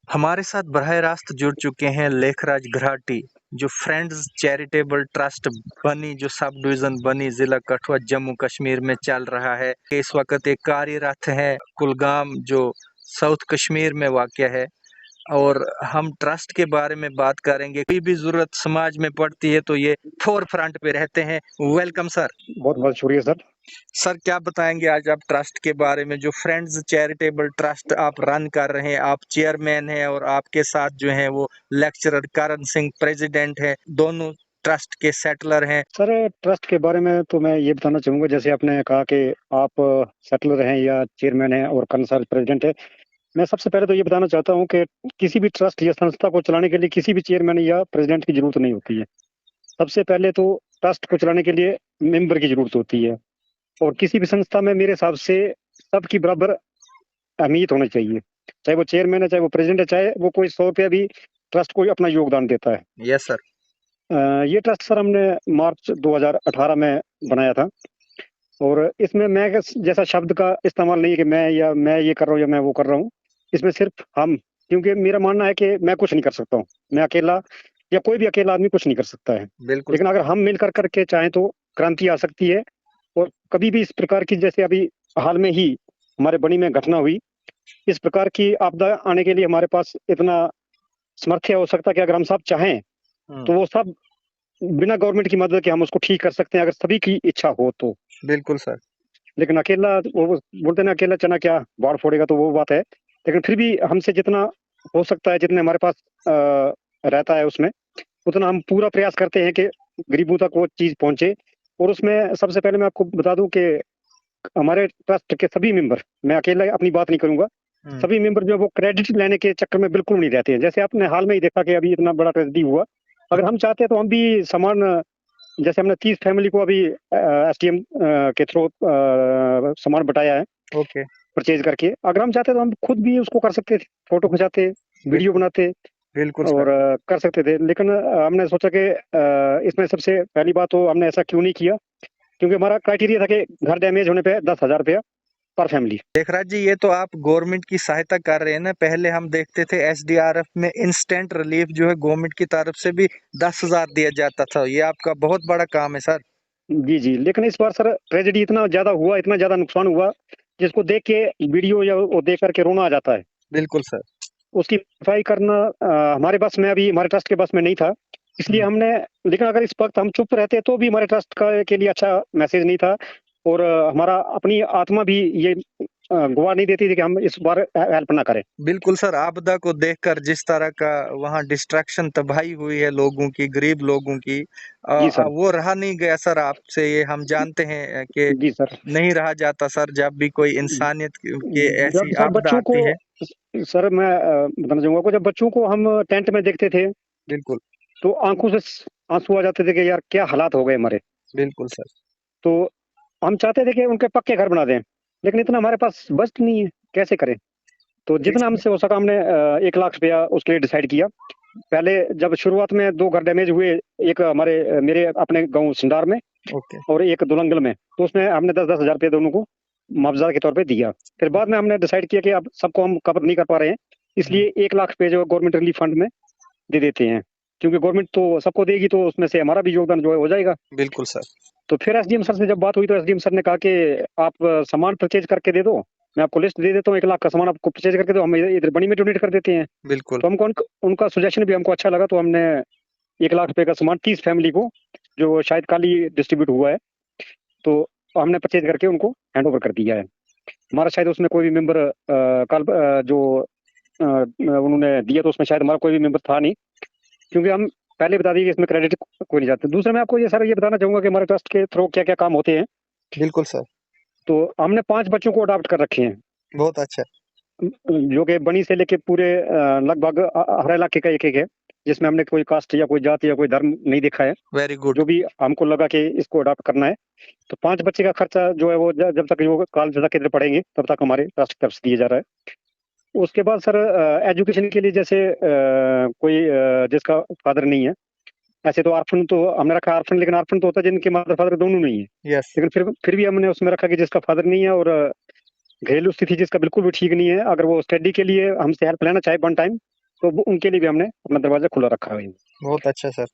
हमारे साथ बरह रास्त जुड़ चुके हैं लेखराज घराटी, जो फ्रेंड्स चैरिटेबल ट्रस्ट बनी, जो सब डिवीजन बनी जिला कठुआ जम्मू कश्मीर में चल रहा है। इस वक्त एक कार्यरत है कुलगाम, जो साउथ कश्मीर में वाक़या है। और हम ट्रस्ट के बारे में बात करेंगे। कोई भी जरूरत समाज में पड़ती है तो ये फोर फ्रंट पे रहते हैं। Welcome sir. बहुत बहुत शुक्रिया सर। सर क्या बताएंगे आज आप ट्रस्ट के बारे में, जो फ्रेंड्स चैरिटेबल ट्रस्ट आप रन कर रहे हैं। आप चेयरमैन हैं और आपके साथ जो हैं वो लेक्चरर करण सिंह प्रेसिडेंट है, दोनों ट्रस्ट के सेटलर हैं। सर ट्रस्ट के बारे में तो मैं ये बताना चाहूँगा, जैसे आपने कहा कि आप सेटलर हैं या चेयरमैन हैं और करण सर प्रेसिडेंट है। मैं सबसे पहले तो ये बताना चाहता हूँ कि किसी भी ट्रस्ट या संस्था को चलाने के लिए किसी भी चेयरमैन या प्रेसिडेंट की जरूरत नहीं होती है। सबसे पहले तो ट्रस्ट को चलाने के लिए मेंबर की जरूरत होती है, और किसी भी संस्था में मेरे हिसाब से सबकी बराबर अहमियत होनी चाहिए। चाहे वो चेयरमैन है, चाहे वो प्रेसिडेंट है, चाहे वो कोई 100 रुपया भी ट्रस्ट को अपना योगदान देता है। Yes sir. ये ट्रस्ट सर हमने मार्च 2018 में बनाया था, और इसमें मैं जैसा शब्द का इस्तेमाल नहीं है कि मैं ये कर रहा हूँ या मैं वो कर रहा हूँ। इसमें सिर्फ हम, क्योंकि मेरा मानना है कि मैं कुछ नहीं कर सकता हूँ, मैं अकेला या कोई भी अकेला आदमी कुछ नहीं कर सकता है। बिल्कुल। लेकिन अगर हम मिलकर करके चाहें तो क्रांति आ सकती है। और कभी भी इस प्रकार की, जैसे अभी हाल में ही हमारे बनी में घटना हुई, इस प्रकार की आपदा आने के लिए हमारे पास इतना सामर्थ्य हो सकता है कि अगर हम सब चाहें तो वो सब बिना गवर्नमेंट की मदद के हम उसको ठीक कर सकते हैं, अगर सभी की इच्छा हो तो। बिल्कुल सर। लेकिन अकेला, वो बोलते हैं ना, अकेला चना क्या बाढ़ फोड़ेगा, तो वो बात है। लेकिन फिर भी हमसे जितना हो सकता है, जितने हमारे पास रहता है, उसमें उतना हम पूरा प्रयास करते हैं कि गरीबों तक वो चीज पहुंचे। और उसमें सबसे पहले मैं आपको बता दूं कि हमारे ट्रस्ट के सभी मेंबर, मैं अकेला अपनी बात नहीं करूंगा, सभी मेंबर जो है वो क्रेडिट लेने के चक्कर में बिल्कुल नहीं रहते हैं। जैसे आपने हाल में ही देखा कि अभी इतना बड़ा ट्रेजेडी हुआ, अगर हम चाहते हैं तो हम भी सामान, जैसे हमने 30 फैमिली को अभी एसडीएम के थ्रू सामान बटाया है, ओके। परचेज करके। अगर हम चाहते तो हम खुद भी उसको कर सकते थे, फोटो खिंचाते, वीडियो बनाते बिल्कुल और सर। कर सकते थे। लेकिन हमने सोचा कि इसमें सबसे पहली बात तो हमने ऐसा क्यों नहीं किया, क्योंकि हमारा क्राइटेरिया था कि घर डैमेज होने पे 10,000 रुपया पर फैमिली। देखराज जी, ये तो आप गवर्नमेंट की सहायता कर रहे हैं ना। पहले हम देखते थे एसडीआरएफ में इंस्टेंट रिलीफ जो है गवर्नमेंट की तरफ से भी 10,000 दिया जाता था। ये आपका बहुत बड़ा काम है सर। जी जी, लेकिन इस बार सर ट्रेजेडी इतना ज्यादा हुआ, इतना ज्यादा नुकसान हुआ, जिसको देख के वीडियो या वो देख करके रोना आ जाता है। बिल्कुल सर। उसकी सफाई करना हमारे बस में, अभी हमारे ट्रस्ट के बस में नहीं था, इसलिए हमने। लेकिन अगर इस वक्त हम चुप रहते तो भी हमारे ट्रस्ट का के लिए अच्छा मैसेज नहीं था, और हमारा अपनी आत्मा भी ये गवाह नहीं देती थी कि हम इस बार हेल्प ना करें। बिल्कुल सर, आपदा को देखकर जिस तरह का वहाँ डिस्ट्रैक्शन, तबाही हुई है लोगों की, गरीब लोगों की, जी सर। वो रहा नहीं गया सर। आपसे ये हम जानते हैं कि जी सर। नहीं रहा जाता सर, जब भी कोई इंसानियत की जब ऐसी सर आपदा बच्चों को, आती है। सर मैं बताना चाहूंगा को, जब बच्चों को हम टेंट में देखते थे बिल्कुल। तो आंखों से आंसू आ जाते थे कि यार क्या हालात हो गए हमारे। बिल्कुल सर। तो हम चाहते थे कि उनके पक्के घर बना दें, लेकिन इतना हमारे पास बजट नहीं है, कैसे करें। तो जितना हमसे हो सका हमने 1 लाख रुपया उसके लिए डिसाइड किया। पहले जब शुरुआत में 2 घर डैमेज हुए, एक हमारे मेरे अपने गांव सिंडार में ओके। और एक दुलंगल में, तो उसमें हमने 10-10 हजार रुपये दोनों को मुआवजा के तौर पे दिया। फिर बाद में हमने डिसाइड किया कि अब सबको हम कवर नहीं कर पा रहे हैं, इसलिए 1 लाख रुपये जो गवर्नमेंट रिलीफ फंड में दे देते हैं, क्योंकि गवर्नमेंट तो सबको देगी तो उसमें से हमारा भी योगदान जो है हो जाएगा। बिल्कुल सर। तो फिर एसडीएम सर से जब बात हुई तो एसडीएम सर ने कहा कि आप सामान परचेज करके दे दो, मैं आपको लिस्ट दे देता हूँ, 1 लाख का सामान आपको परचेज करके दो, हम इधर बनी में डोनेट कर देते हैं। बिल्कुल। तो हमको उनका सुजेशन भी हमको अच्छा लगा, तो हमने 1 लाख रुपए का सामान 30 फैमिली को, जो शायद कल ही डिस्ट्रीब्यूट हुआ है, तो हमने परचेज करके उनको हैंड ओवर कर दिया है। हमारा शायद उसमें कोई भी मेंबर कल जो उन्होंने दिया, तो उसमें शायद हमारा कोई भी मेंबर था नहीं, क्योंकि हम पहले बता दिए कि इसमें क्रेडिट कोई नहीं जाता। दूसरा मैं आपको ये सर ये बताना चाहूंगा कि हमारे ट्रस्ट के थ्रू क्या क्या काम होते हैं। बिल्कुल सर। तो हमने 5 बच्चों को अडॉप्ट कर रखे हैं, बहुत अच्छा। जो कि बनी से लेके पूरे लगभग हर इलाके का एक एक है, जिसमें हमने कोई कास्ट या कोई जाति या कोई धर्म नहीं देखा है। Very good. जो भी हमको लगा कि इसको अडॉप्ट करना है, तो 5 बच्चे का खर्चा जो है वो जब तक वो कॉलेज तक इधर पढ़ेंगे तब तक हमारे ट्रस्ट की तरफ से दिया जा रहा है। उसके बाद सर एजुकेशन के लिए, जैसे कोई जिसका फादर नहीं है, ऐसे तो आर्फन तो हमने रखा आर्फन, लेकिन आर्फन तो होता है जिनके मदर फादर दोनों नहीं है। यस। लेकिन फिर भी हमने उसमें रखा कि जिसका फादर नहीं है और, घरेलू स्थिति जिसका बिल्कुल भी ठीक नहीं है, अगर वो स्टडी के लिए हमसे हेल्प लेना चाहे वन टाइम, तो उनके लिए भी हमने अपना दरवाजा खुला रखा है। बहुत अच्छा सर।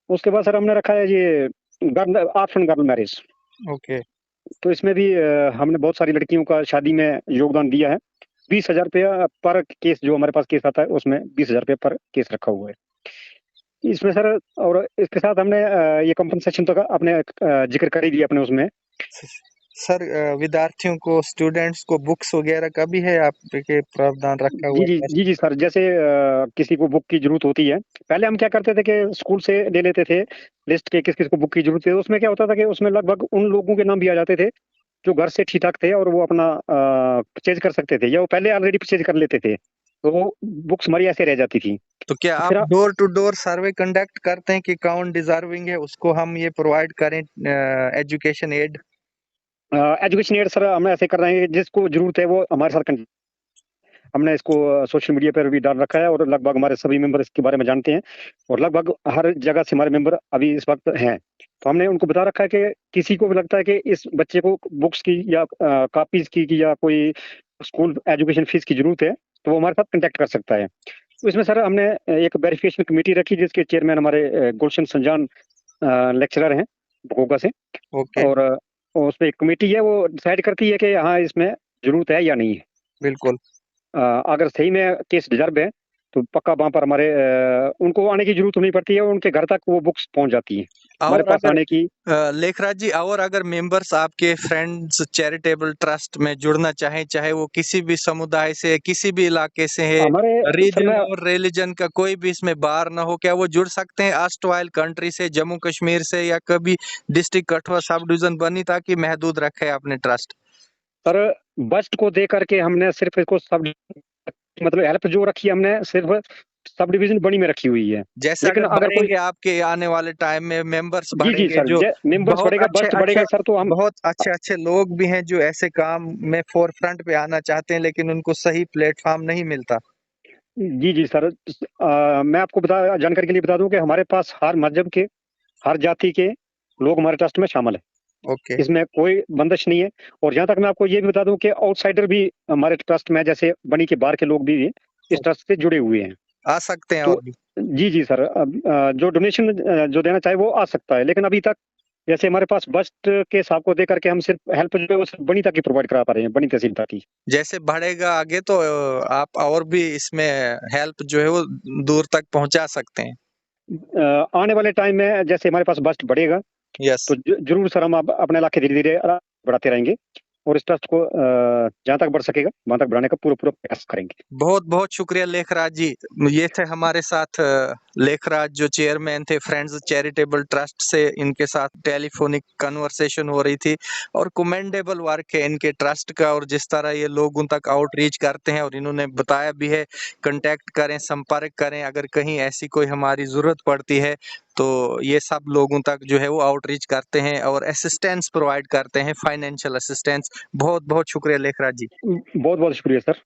उसके बाद सर हमने रखा है ये girl option girl marriage. Okay. तो इसमें भी हमने बहुत सारी लड़कियों का शादी में योगदान दिया है। 20,000 रुपया पर केस, जो हमारे पास केस आता है उसमें 20,000 रुपये पर केस रखा हुआ है इसमें सर। और इसके साथ हमने ये कंपनसेशन तो आपने जिक्र कर ही दिया अपने उसमें। सर विद्यार्थियों को, स्टूडेंट्स को बुक्स वगैरह का भी है आपके प्रावधान रखा हुआ है? जी सर, जैसे किसी को बुक की जरूरत होती है, पहले हम क्या करते थे कि स्कूल से ले लेते थे लिस्ट के किस किस को बुक की जरूरत है। उसमें क्या होता था कि उसमें लगभग उन लोगों के नाम भी आ जाते थे जो घर से ठीक ठाक थे और वो अपना परचेज कर सकते थे, या वो पहले ऑलरेडी परचेज कर लेते थे, तो वो बुक्स हमारी ऐसे रह जाती थी। तो क्या आप door to door survey conduct करते हैं कि कौन डिजर्विंग है, उसको हम ये प्रोवाइड करें education aid? Education aid sir हम ऐसे कर रहे हैं कि जिसको जरूरत है वो हमारे साथ हमने इसको सोशल मीडिया पर भी डाल रखा है और लगभग हमारे सभी मेंबर इसके बारे में जानते हैं और लगभग हर जगह से हमारे मेंबर अभी इस वक्त हैं। तो हमने उनको बता रखा है कि किसी को भी लगता है कि इस बच्चे को बुक्स की या कॉपीज की या कोई स्कूल एजुकेशन फीस की जरूरत है, तो वो हमारे साथ कांटेक्ट कर सकता है। तो इसमें सर हमने एक वेरिफिकेशन कमेटी रखी जिसके चेयरमैन हमारे गुलशन संजान लेक्चरर हैं भगोगा से। ओके। और उसमें एक कमेटी है, वो डिसाइड करती है कि हाँ इसमें जरूरत है या नहीं है। बिल्कुल। अगर सही में केस डिजर्व है तो पक्का वहाँ पर हमारे उनको आने की जरूरत नहीं पड़ती है, उनके घर तक वो बुक्स पहुंच जाती है हमारे पास आने की। लेखराज जी, और अगर मेंबर्स आपके फ्रेंड्स चैरिटेबल ट्रस्ट में जुड़ना चाहें, चाहे वो किसी भी समुदाय से, किसी भी इलाके से है, रीजन और रिलीजन का कोई भी इसमें बार ना हो, क्या वो जुड़ सकते हैं आस्टवाइल कंट्री से, जम्मू कश्मीर से, या कभी डिस्ट्रिक्ट कठुआ सब डिवीजन बनी ताकि महदूद रखे अपने ट्रस्ट? सर बस्ट को दे करके हमने सिर्फ इसको सब मतलब हेल्प जो रखी है हमने सिर्फ सब डिवीजन बनी में रखी हुई है। जैसे लेकिन अगर बढ़ेंगे आपके आने वाले टाइम में मेंबर्स बढ़ेंगे, सर, जो मेंबर्स बढ़ेगा, बस्ट बढ़ेगा सर, तो हम बहुत अच्छे लोग भी हैं जो ऐसे काम में फोर फ्रंट पे आना चाहते हैं लेकिन उनको सही प्लेटफॉर्म नहीं मिलता। जी सर, मैं आपको जानकारी के लिए बता दूं कि हमारे पास हर मजहब के, हर जाति के लोग हमारे ट्रस्ट में शामिल है। ओके। इसमें कोई बंदिश नहीं है। और जहां तक मैं आपको ये भी बता दूं कि आउटसाइडर भी हमारे ट्रस्ट में, जैसे बनी के बाहर के लोग भी इस ट्रस्ट से जुड़े हुए हैं, आ सकते हैं। तो और जी सर, जो डोनेशन जो देना चाहे वो आ सकता है। लेकिन अभी तक जैसे हमारे पास बस्ट के हिसाब को दे करके हम सिर्फ हेल्प जो है वो सिर्फ बनी तक ही प्रोवाइड करा पा रहे हैं, बनी तहसील तक ही। जैसे बढ़ेगा आगे तो आप और भी इसमें हेल्प जो है वो दूर तक पहुंचा सकते हैं। आने वाले टाइम में जैसे हमारे पास बस्ट बढ़ेगा, यस, तो जरूर सर हम अपने इलाके धीरे धीरे बढ़ाते रहेंगे और इस ट्रस्ट को जहां तक बढ़ सकेगा वहां तक बढ़ाने का पूरा प्रयास करेंगे। बहुत बहुत शुक्रिया लेखराज जी। ये थे हमारे साथ लेखराज जो चेयरमैन थे फ्रेंड्स चैरिटेबल ट्रस्ट से, इनके साथ टेलीफोनिक कन्वर्सेशन हो रही थी और कमेंडेबल वर्क है इनके ट्रस्ट का, और जिस तरह ये लोगों तक आउटरीच करते हैं और इन्होंने बताया भी है कांटेक्ट करें, संपर्क करें अगर कहीं ऐसी कोई हमारी जरूरत पड़ती है, तो ये सब लोगों तक जो है वो आउटरीच करते हैं और असिस्टेंस प्रोवाइड करते हैं, फाइनेंशियल असिस्टेंस। बहुत बहुत शुक्रिया लेखराज जी। बहुत बहुत शुक्रिया सर।